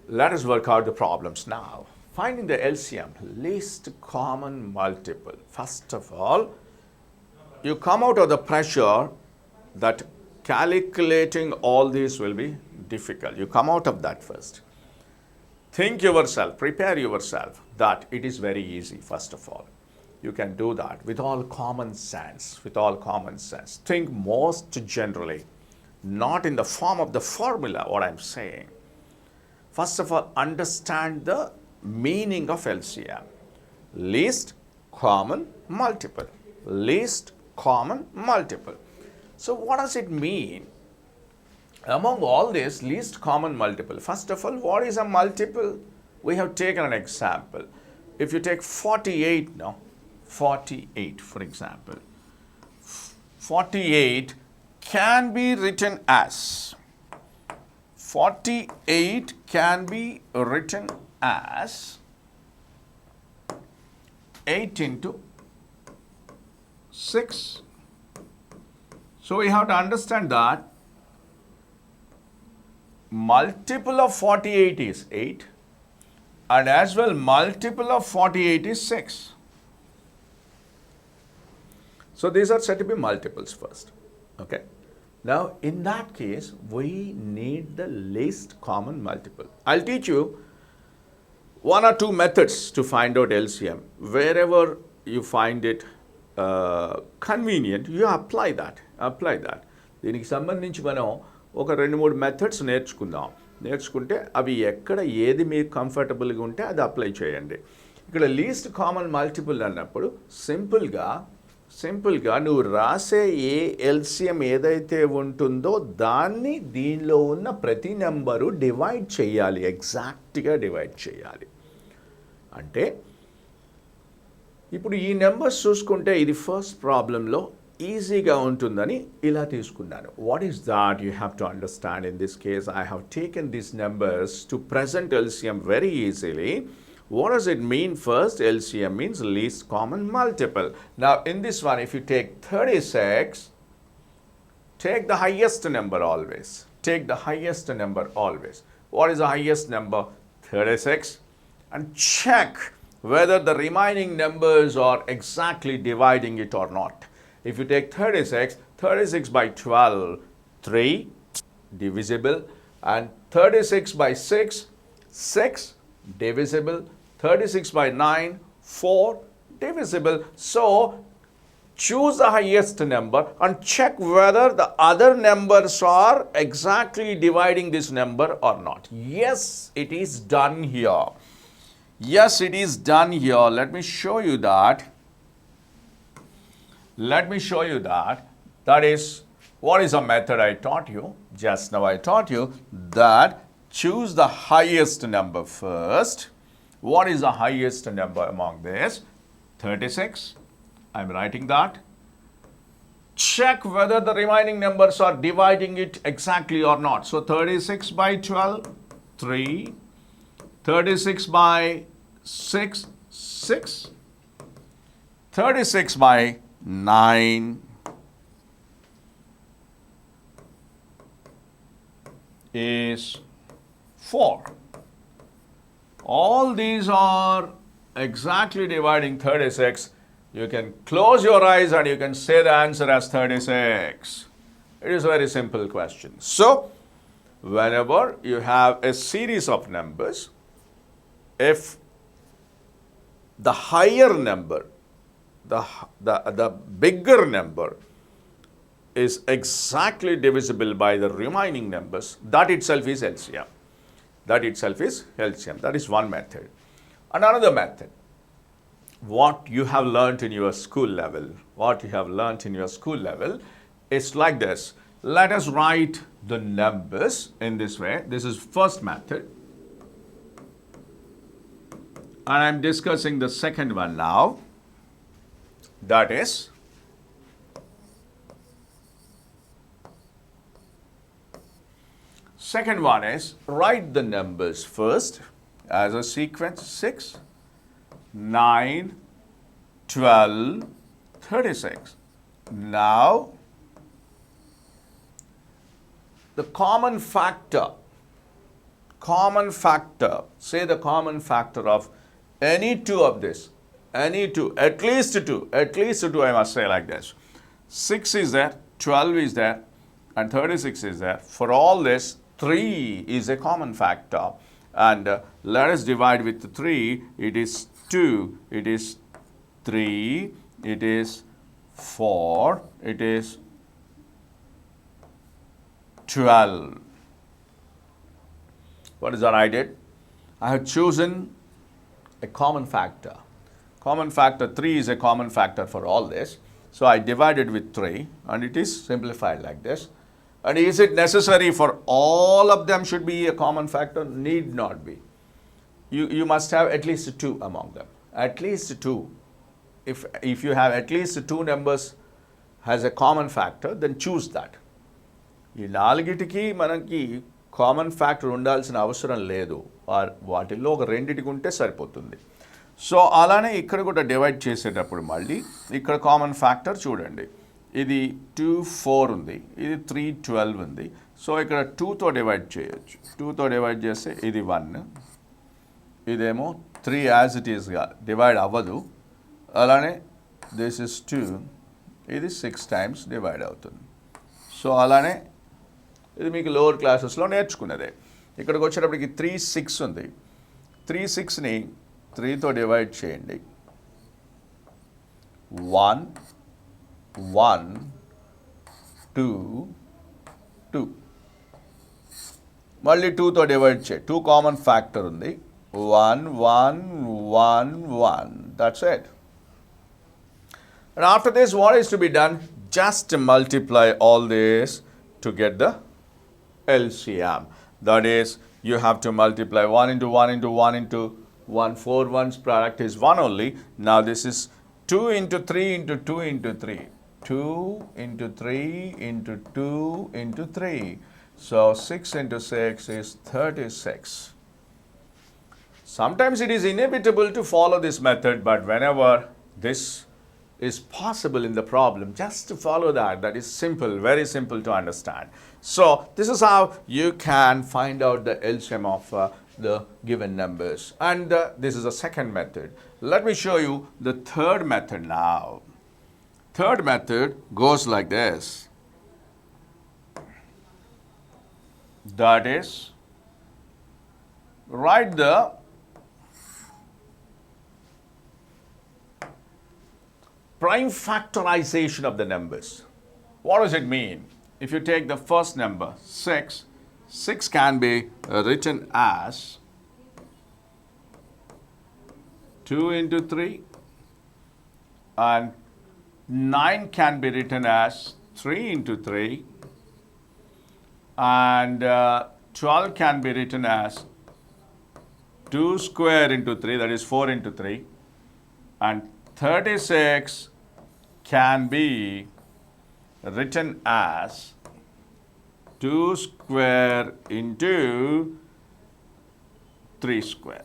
Let us work out the problems now. Finding the LCM, least common multiple. First of all, you come out of the pressure that calculating all these will be difficult. You come out of that first. Think yourself, prepare yourself that it is very easy, first of all. You can do that with all common sense, Think most generally, not in the form of the formula, what I'm saying. First of all, understand the meaning of LCM. Least common multiple. Least common multiple. So what does it mean? Among all this, least common multiple. First of all, what is a multiple? We have taken an example. If you take 48 now, 48 for example. 48 can be written as 48 can be written as 8 into 6. So we have to understand that multiple of 48 is 8 and as well multiple of 48 is 6. So these are said to be multiples first. Okay. Now in that case, we need the least common multiple. I'll teach you one or two methods to find out LCM. Wherever you find it convenient, you apply that. దీనికి సంబంధించి మనం ఒక 2-3 methods నేర్చుకుంటే అవి ఎక్కడ ఏది మీకు కంఫర్టబుల్గా ఉంటే అది అప్లై చేయండి. ఇక్కడ లీస్ట్ కామన్ మల్టిపుల్ అన్నప్పుడు సింపుల్గా నువ్వు రాసే ఏ ఎల్సిఎం ఏదైతే ఉంటుందో దాన్ని దీనిలో ఉన్న ప్రతి నెంబరు డివైడ్ చేయాలి, ఎగ్జాక్ట్గా డివైడ్ చేయాలి. అంటే ఇప్పుడు ఈ నెంబర్స్ చూసుకుంటే ఇది ఫస్ట్ ప్రాబ్లంలో ఈజీగా ఉంటుందని ఇలా తీసుకున్నాను. What is that you have to understand in this case I have taken these numbers to present LCM very easily. What does it mean first? LCM means least common multiple. Now in this one, if you take 36, take the highest number always. What is the highest number? 36. And check whether the remaining numbers are exactly dividing it or not. If you take 36 by 12, 3, divisible, and 36 by 6, 6, divisible, 36 by 9, 4, divisible. So, choose the highest number and check whether the other numbers are exactly dividing this number or not. Yes, it is done here. Let me show you that. That is, what is a method I taught you? Just now I taught you that choose the highest number first. What is the highest number among this? 36. I'm writing that. Check whether the remaining numbers are dividing it exactly or not. So 36 by 12, 3. 36 by 6, 6. 36 by 9. Is 4. All these are exactly dividing 36. You can close your eyes and you can say the answer as 36. It is a very simple question. So, whenever you have a series of numbers, if the higher number, the bigger number is exactly divisible by the remaining numbers, that itself is LCM. That is one method. Another method, what you have learnt in your school level is like this. Let us write the numbers in this way. This is first method. And I'm discussing the second one now. That is, second one is write the numbers first as a sequence 6, 9, 12, 36. Now, the common factor common factor, say the common factor of any two of this, any two, at least two, I must say like this. 6 is there, 12 is there, and 36 is there. For all this, 3 is a common factor. And let us divide with 3. It is 2, it is 3, it is 4, it is 12. What is that I did? I have chosen a common factor. Common factor 3 is a common factor for all this. So I divided with 3 and it is simplified like this. And is it necessary for all of them should be a common factor? Need not be. You must have at least 2 among them. At least 2. If you have at least 2 numbers has a common factor, then choose that. ఈ నాలుగిటికి మనకి common factor ఉండాల్సిన అవసరం లేదు. వాటిల్లో ఒక రెండిటికి ఉంటే సరిపోతుంది. సో అలానే ఇక్కడ కూడా డివైడ్ చేసేటప్పుడు మళ్ళీ ఇక్కడ కామన్ ఫ్యాక్టర్ చూడండి. ఇది 2 4 ఉంది, ఇది 3 12 ఉంది. సో ఇక్కడ 2తో డివైడ్ చేయొచ్చు. 2తో డివైడ్ చేస్తే ఇది 1, ఇదేమో 3 యాజ్ ఇట్ ఈస్గా డివైడ్ అవ్వదు. అలానే దిస్ ఇస్ 2, ఇది 6 టైమ్స్ డివైడ్ అవుతుంది. సో అలానే ఇది మీకు లోవర్ క్లాసెస్లో నేర్చుకున్నదే. ఇక్కడికి వచ్చేటప్పటికి 3 6 ఉంది. 3 6ని 3తో డివైడ్ చేయండి. 1 1 2 2. మళ్ళీ 2తో డివైడ్ చేయి. 2 కామన్ ఫ్యాక్టర్ ఉంది. 1 1 1 1. That's it. And after this, what is to be done? Just multiply all this to get the LCM. That is, you have to multiply 1 into 1 into 1 into 1. 4 ones product is 1 only. Now this is 2 into 3 into 2 into 3. 2 into 3 into 2 into 3. So 6 into 6 is 36. Sometimes it is inevitable to follow this method, but whenever this is possible in the problem, just to follow that. That is simple, very simple to understand. So this is how you can find out the LCM of the given numbers. And this is the second method. Let me show you the third method now. Third method goes like this. That is, write the prime factorization of the numbers. What does it mean? If you take the first number, 6, 6 can be written as 2 into 3, and 9 can be written as 3 into 3, and 12 can be written as 2 square into 3, that is 4 into 3, and 36 can be written as 2 square into 3 square.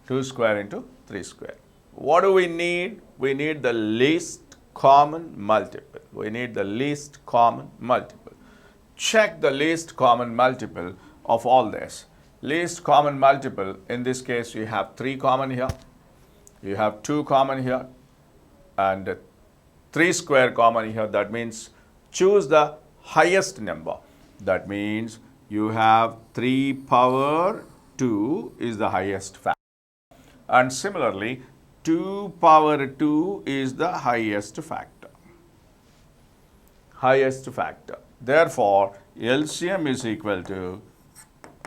2 square into 3 square. What do we need? We need the least common multiple. We need the least common multiple. Check the least common multiple of all this. Least common multiple, in this case, you have 3 common here. You have 2 common here and 3 square common here. That means choose the highest number. That means you have 3 power 2 is the highest factor. And similarly, 2 power 2 is the highest factor. Highest factor. Therefore, LCM is equal to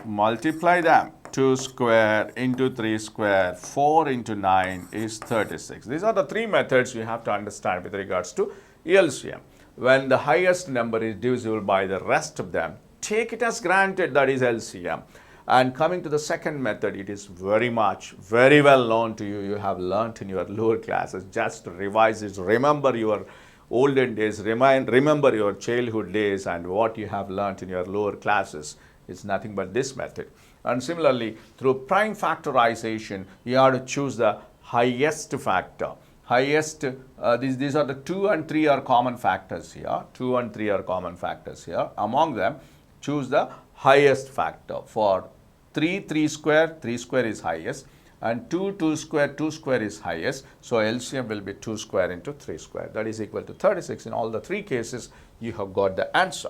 multiply them. 2 square into 3 square, 4 into 9 is 36. These are the 3 methods you have to understand with regards to LCM. When the highest number is divisible by the rest of them, take it as granted that is LCM. And coming to the second method, it is very well known to you. You have learnt in your lower classes. Just revise it. Remember your olden days. Remember your childhood days and what you have learnt in your lower classes. It's nothing but this method. And similarly, through prime factorization, you have to choose the highest factor. Highest, these are the 2 and 3 are common factors here. 2 and 3 are common factors here. Among them, choose the highest factor. For 3, 3 square is highest, and 2, 2 square is highest. So LCM will be 2 square into 3 square. That is equal to 36. In all the three cases, you have got the answer.